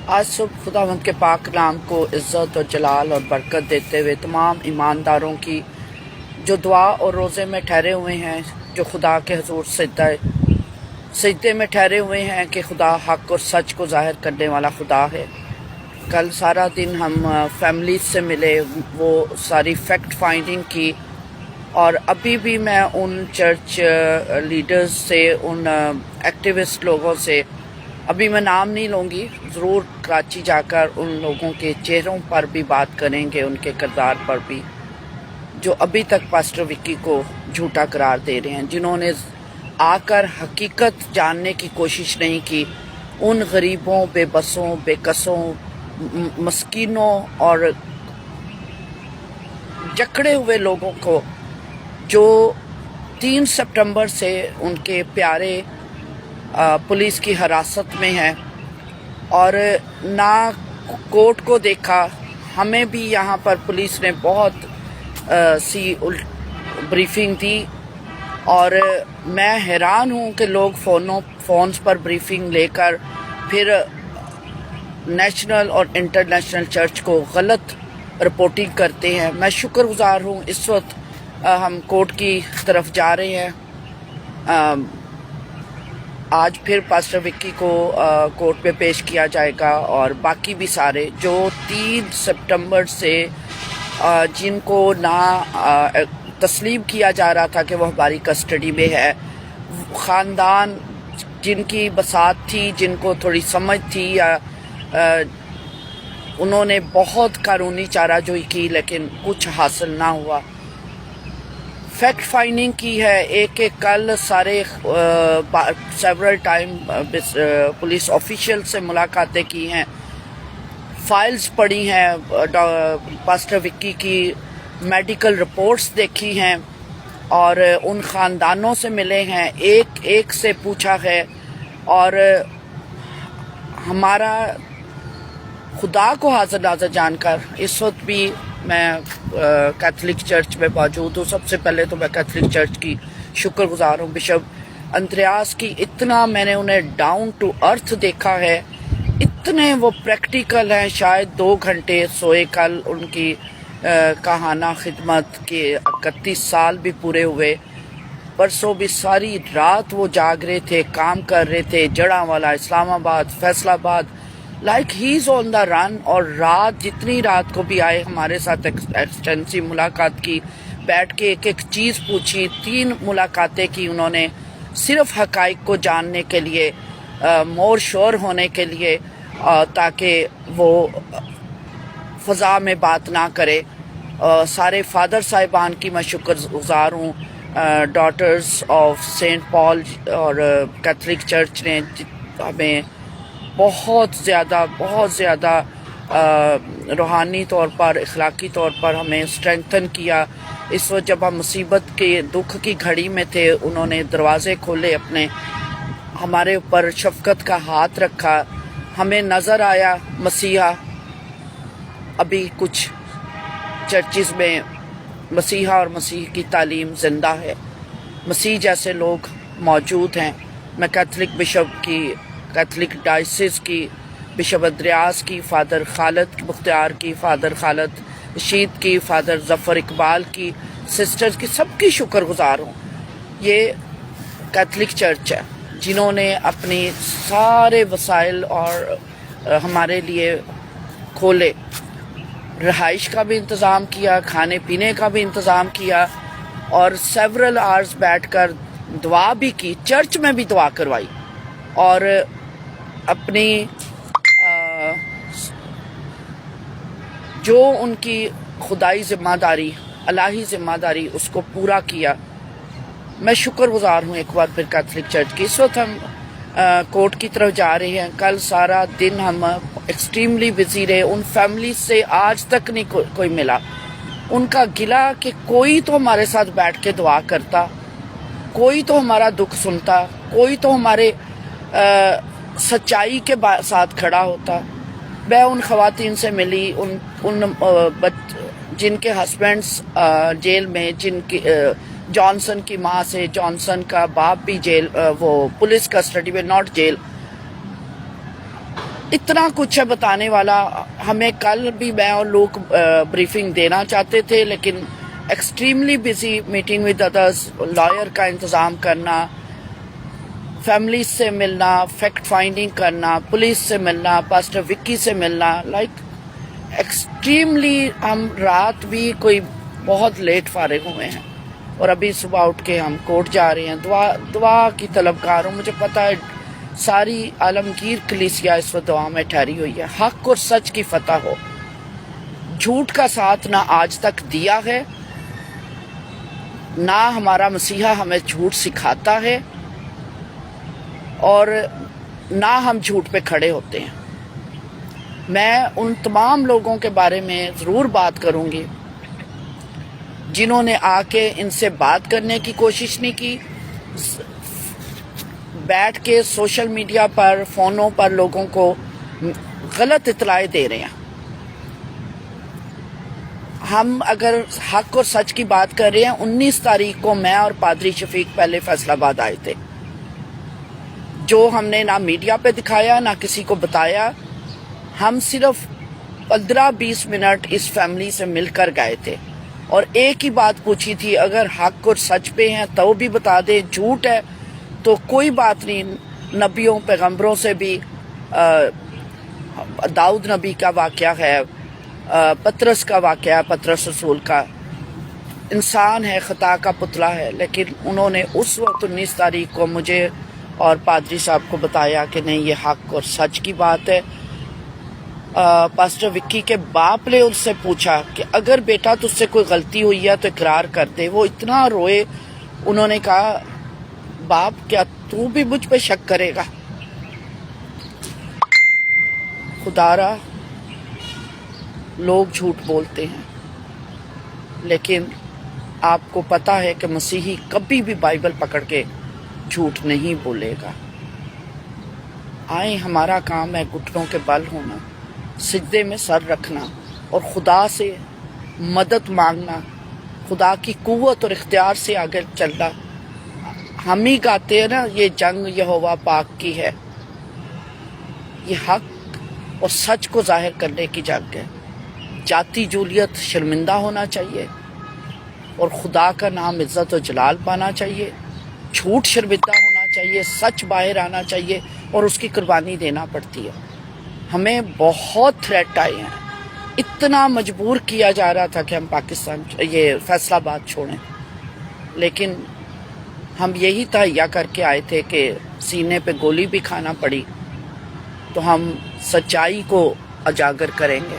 आज सुबह खुदावंद के पाक नाम को इज़्ज़त और जलाल और बरकत देते हुए तमाम ईमानदारों की जो दुआ और रोज़े में ठहरे हुए हैं, जो खुदा के हुज़ूर सजदे में ठहरे हुए हैं कि खुदा हक़ और सच को ज़ाहिर करने वाला खुदा है। कल सारा दिन हम फैमिली से मिले, वो सारी फैक्ट फाइंडिंग की, और अभी भी मैं उन चर्च लीडर्स से, उन एक्टिविस्ट लोगों से, अभी मैं नाम नहीं लूँगी, ज़रूर कराची जाकर उन लोगों के चेहरों पर भी बात करेंगे, उनके किरदार पर भी, जो अभी तक पास्टर विक्की को झूठा करार दे रहे हैं, जिन्होंने आकर हकीकत जानने की कोशिश नहीं की। उन गरीबों, बेबसों, बेकसों, मस्कीनों और जकड़े हुए लोगों को जो 3 सितंबर से उनके प्यारे पुलिस की हिरासत में है और ना कोर्ट को देखा। हमें भी यहाँ पर पुलिस ने बहुत सी ब्रीफिंग दी और मैं हैरान हूँ कि लोग फ़ोन्स पर ब्रीफिंग लेकर फिर नेशनल और इंटरनेशनल चर्च को गलत रिपोर्टिंग करते हैं। मैं शुक्रगुजार हूँ। इस वक्त हम कोर्ट की तरफ जा रहे हैं। आज फिर पास्टर विक्की को कोर्ट में पेश किया जाएगा और बाकी भी सारे जो 3 सितंबर से जिनको ना तस्लीम किया जा रहा था कि वो हमारी कस्टडी में है, ख़ानदान जिनकी बसात थी, जिनको थोड़ी समझ थी, या उन्होंने बहुत कानूनी चाराजोई की लेकिन कुछ हासिल ना हुआ। फैक्ट फाइंडिंग की है, एक कल सारे सेवरल टाइम पुलिस ऑफिशियल से मुलाकातें की हैं, फाइल्स पढ़ी हैं, पास्टर विक्की की मेडिकल रिपोर्ट्स देखी हैं और उन ख़ानदानों से मिले हैं, एक से पूछा है। और हमारा खुदा को हाज़िर नाज़िर जानकर इस वक्त भी मैं कैथोलिक चर्च में मौजूद हूँ। सबसे पहले तो मैं कैथोलिक चर्च की शुक्रगुजार हूँ। बिशप अंद्रयास की इतना मैंने उन्हें डाउन टू अर्थ देखा है, इतने वो प्रैक्टिकल हैं। शायद 2 घंटे सोए कल उनकी कहाना खिदमत के 31 साल भी पूरे हुए। परसों भी सारी रात वो जाग रहे थे, काम कर रहे थे, Jaranwala, Islamabad, Faisalabad, like he is on the run. और रात जितनी रात को भी आए, हमारे साथ एक्सटेंसिव मुलाकात की, बैठ के एक चीज़ पूछी। 3 मुलाकातें की उन्होंने, सिर्फ हकाइक को जानने के लिए, मोर श्योर होने के लिए, ताकि वो फ़ज़ा में बात ना करे। सारे फादर साहिबान की मैं शुक्रगुजार हूँ। डॉटर्स ऑफ सेंट पॉल और कैथोलिक चर्च ने हमें बहुत ज़्यादा रूहानी तौर पर, अखलाकी तौर पर हमें स्ट्रेंथन किया। इस वक्त जब हम मुसीबत के दुख की घड़ी में थे, उन्होंने दरवाज़े खोले अपने, हमारे ऊपर शफ़क़त का हाथ रखा। हमें नज़र आया मसीहा। अभी कुछ चर्चिज़ में मसीहा और मसीह की तालीम ज़िंदा है, मसीह जैसे लोग मौजूद हैं। मैं कैथोलिक बिशप की, कैथोलिक डायसिस की, बिशप अंद्रयास की, फ़ादर खालिद मुख्तियार की, फ़ादर खालिद रशीद की, फ़ादर ज़फ़र इकबाल की, सिस्टर्स की, सबकी शुक्रगुजार हूँ। ये कैथोलिक चर्च है जिन्होंने अपनी सारे वसाइल और हमारे लिए खोले। रहाइश का भी इंतज़ाम किया, खाने पीने का भी इंतज़ाम किया और सेवरल आवर्स बैठकर दुआ भी की, चर्च में भी दुआ करवाई और अपनी जो उनकी खुदाई ज़िम्मेदारी, इलाही ज़िम्मेदारी, उसको पूरा किया। मैं शुक्रगुजार हूँ एक बार फिर कैथोलिक चर्च की। इस वक्त हम कोर्ट की तरफ जा रहे हैं। कल सारा दिन हम एक्सट्रीमली बिजी रहे। उन फैमिली से आज तक नहीं कोई मिला। उनका गिला कि कोई तो हमारे साथ बैठ के दुआ करता, कोई तो हमारा दुख सुनता, कोई तो हमारे सच्चाई के साथ खड़ा होता। मैं उन ख़वातीन से मिली, जिनके हस्बैंड्स जेल में, जिनकी जॉनसन की माँ से, जॉनसन का बाप भी जेल, वो पुलिस कस्टडी में, नॉट जेल, اتنا کچھ ہے بتانے والا. ہمیں کل بھی میں اور لوگ بریفنگ دینا چاہتے تھے لیکن extremely busy meeting with others, lawyer کا انتظام کرنا، فیملیز سے ملنا، فیکٹ فائنڈنگ کرنا، پولیس سے ملنا، پاسٹر وکی سے ملنا، لائک ایکسٹریملی. ہم رات بھی کوئی بہت لیٹ فارغ ہوئے ہیں اور ابھی صبح اٹھ کے ہم کورٹ جا رہے ہیں. دعا کی طلبگار ہوں. مجھے پتہ ہے ساری عالمگیر کلیسیا اس وقت دعا میں ٹھہری ہوئی ہے. حق اور سچ کی فتح ہو. جھوٹ کا ساتھ نہ آج تک دیا ہے، نہ ہمارا مسیحا ہمیں جھوٹ سکھاتا ہے اور نہ ہم جھوٹ پہ کھڑے ہوتے ہیں. میں ان تمام لوگوں کے بارے میں ضرور بات کروں گی جنہوں نے آ کے ان سے بات کرنے کی کوشش نہیں کی، بیٹھ کے سوشل میڈیا پر، فونوں پر لوگوں کو غلط اطلاعیں دے رہے ہیں. ہم اگر حق اور سچ کی بات کر رہے ہیں، 19 تاریخ کو میں اور پادری شفیق پہلے فیصل آباد آئے تھے، جو ہم نے نہ میڈیا پہ دکھایا نہ کسی کو بتایا. ہم صرف 15-20 منٹ اس فیملی سے مل کر گئے تھے اور ایک ہی بات پوچھی تھی، اگر حق اور سچ پہ ہیں تو بھی بتا دیں، جھوٹ ہے تو کوئی بات نہیں. نبیوں پیغمبروں سے بھی داؤد نبی کا واقعہ ہے، پطرس کا واقعہ، پطرس رسول کا، انسان ہے، خطا کا پتلا ہے، لیکن انہوں نے اس وقت 19 تاریخ کو مجھے اور پادری صاحب کو بتایا کہ نہیں، یہ حق اور سچ کی بات ہے. پاسٹر وکی کے باپ نے ان سے پوچھا کہ اگر بیٹا تجھ سے کوئی غلطی ہوئی ہے تو اقرار کر دے. وہ اتنا روئے. انہوں نے کہا باپ کیا تو بھی مجھ پہ شک کرے گا؟ خدا را لوگ جھوٹ بولتے ہیں لیکن آپ کو پتا ہے کہ مسیحی کبھی بھی بائبل پکڑ کے جھوٹ نہیں بولے گا. آئیں، ہمارا کام ہے گھٹنوں کے بل ہونا، سجدے میں سر رکھنا اور خدا سے مدد مانگنا، خدا کی قوت اور اختیار سے آگے چلنا. ہم ہی کہتے ہیں نا، یہ جنگ یہوہ پاک کی ہے. یہ حق اور سچ کو ظاہر کرنے کی جنگ ہے. جاتی جولیت شرمندہ ہونا چاہیے اور خدا کا نام عزت و جلال پانا چاہیے. جھوٹ شرمندہ ہونا چاہیے، سچ باہر آنا چاہیے اور اس کی قربانی دینا پڑتی ہے. ہمیں بہت تھریٹ آئے ہیں، اتنا مجبور کیا جا رہا تھا کہ ہم پاکستان یہ فیصل آباد چھوڑیں، لیکن ہم یہی تہیا کر کے آئے تھے کہ سینے پہ گولی بھی کھانا پڑی تو ہم سچائی کو اجاگر کریں گے.